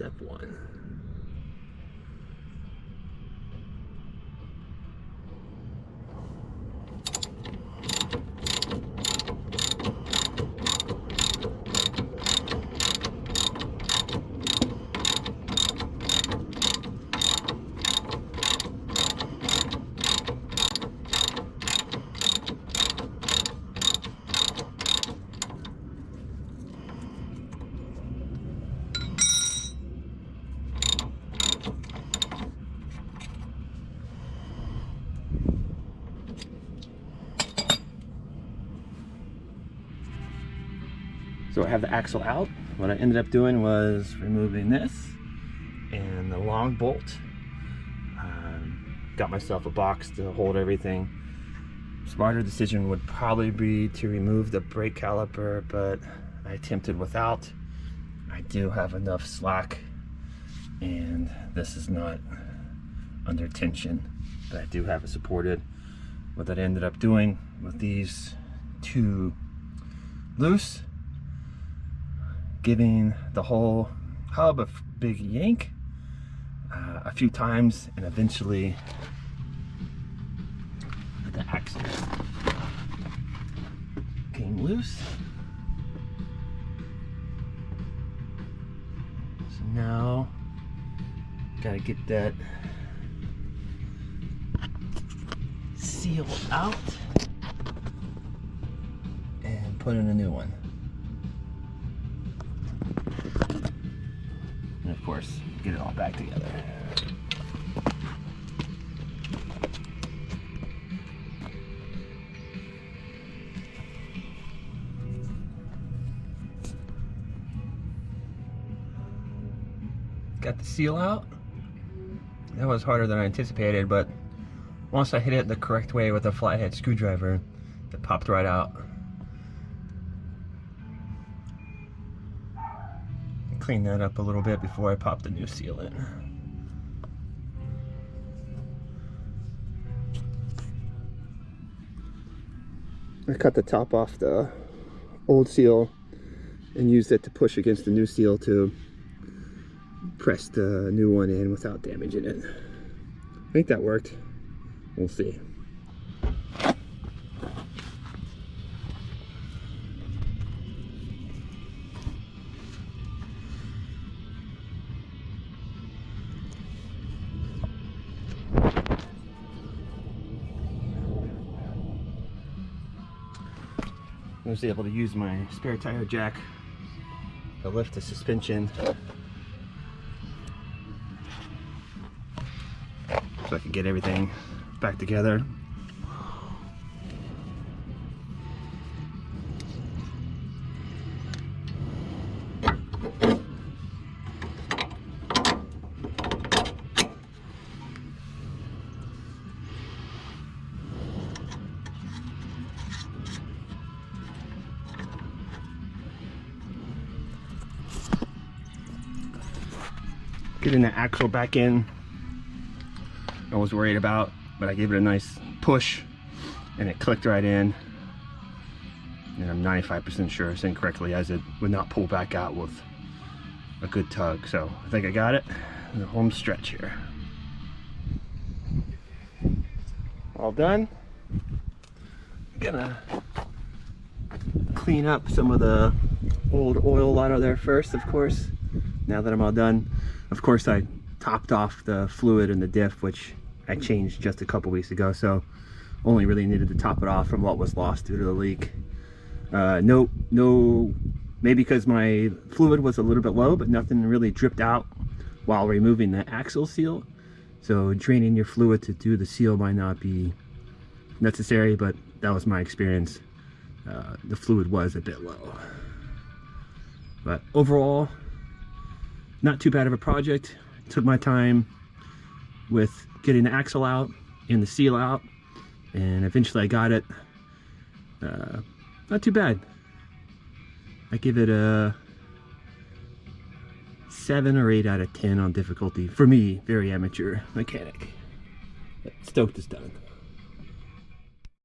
step one. So I have the axle out. What I ended up doing was removing this and the long bolt. Got myself a box to hold everything. Smarter decision would probably be to remove the brake caliper, but I attempted without. I do have enough slack and this is not under tension, but I do have it supported. What I ended up doing with these two loose, giving the whole hub a big yank a few times, and eventually the axle came loose. So now gotta get that seal out and put in a new one. And of course, get it all back together. Got the seal out. That was harder than I anticipated, but once I hit it the correct way with a flathead screwdriver, it popped right out. Clean that up a little bit before I pop the new seal in. I cut the top off the old seal and used it to push against the new seal to press the new one in without damaging it. I think that worked. We'll see. I was able to use my spare tire jack to lift the suspension so I could get everything back together. Getting the axle back in, I was worried about, but I gave it a nice push and it clicked right in. And I'm 95% sure I said correctly, as it would not pull back out with a good tug. So I think I got it. The home stretch here. All done. Gonna clean up some of the old oil out of there first, of course. Now that I'm all done, of course I topped off the fluid in the diff, which I changed just a couple weeks ago, so only really needed to top it off from what was lost due to the leak. No, maybe because my fluid was a little bit low, but nothing really dripped out while removing the axle seal. So draining your fluid to do the seal might not be necessary, but that was my experience. The fluid was a bit low. But overall, not too bad of a project. Took my time with getting the axle out and the seal out, and eventually I got it. Not too bad. I give it a 7 or 8 out of 10 on difficulty. For me, very amateur mechanic. But stoked it's done.